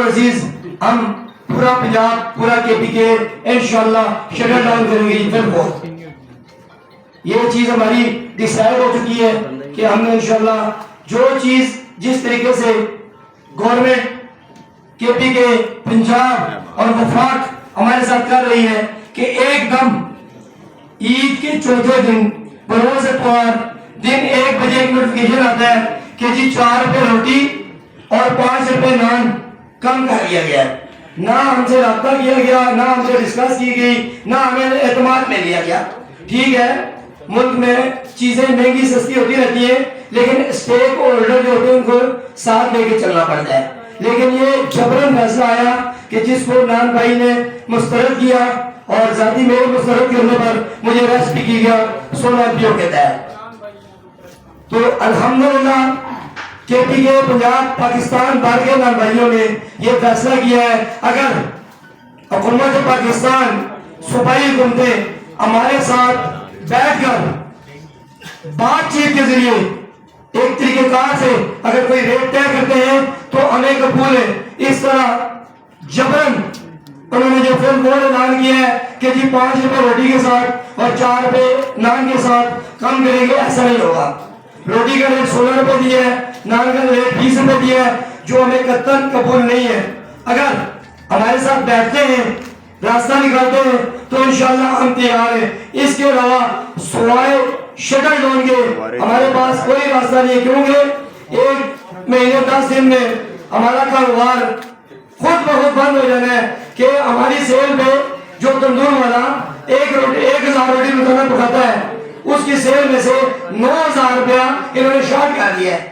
عزیز ہم پورا پنجاب پورا KPK انشاءاللہ شٹر ڈاؤن کریں گے پھر کو یہ چیز ہماری ڈیسائیڈ ہو چکی ہے کہ ہم نے انشاءاللہ جو چیز جس طریقے سے گورنمنٹ KPK پنجاب اور وفاق ہمارے ساتھ کر رہی ہے کہ ایک دم عید کے چوتھے دن بروز اتوار دن 1 بجے ایک نوٹیفیکیشن آتا ہے کہ جی 4 روپے روٹی اور 5 روپے نان کم کر دیا گیا ہے. نہ ہم سے رابطہ کیا گیا, نہ ہم سے ڈسکس کی گئی, نہ ہمیں اعتماد میں لیا گیا. ٹھیک ہے ملک میں چیزیں مہنگی سستی ہوتی رہتی ہیں لیکن اسٹیک ہولڈر جو ہوتے ہیں ان کو ساتھ لے کے چلنا پڑتا ہے. لیکن یہ جبرن فیصلہ آیا کہ جس کو نان بھائی نے مسترد کیا اور ذاتی میرے مسترد کرنے پر مجھے ریسٹ بھی کی گیا 16 MPO کے تحت. تو الحمدللہ KPK پنجاب پاکستان بھر کے نان بھائیوں نے یہ فیصلہ کیا ہے اگر حکومت پاکستان صوبائی حکومتیں ہمارے ساتھ بیٹھ کر بات چیت کے ذریعے ایک طریقہ کار سے اگر کوئی ریٹ طے کرتے ہیں تو ہمیں قبول ہے. اس طرح جبرن انہوں نے جو فل بورڈ اعلان کیا ہے کہ جی 5 روپے روٹی کے ساتھ اور 4 روپے نان کے ساتھ کم کریں گے, ایسا نہیں ہوگا. روٹی کا ریٹ 16 روپے دیا ہے, نان کا ریٹ 20 روپے دیا ہے, جو ہمیں قطعاً قبول نہیں ہے. اگر ہمارے ساتھ بیٹھتے ہیں راستہ نکالتے ہیں تو انشاءاللہ ہم تیار ہیں. اس کے علاوہ سوائے شٹر ڈاؤن کے ہمارے پاس کوئی راستہ نہیں ہے, کیونکہ 1 مہینے 10 دن میں ہمارا کاروبار خود بخود بند ہو جانا ہے کہ ہماری سیل پہ جو تندور والا 1000 روٹی روزانہ پکاتا ہے اس کی سیل میں سے 9000 روپیہ انہوں نے شارٹ کر دیا ہے.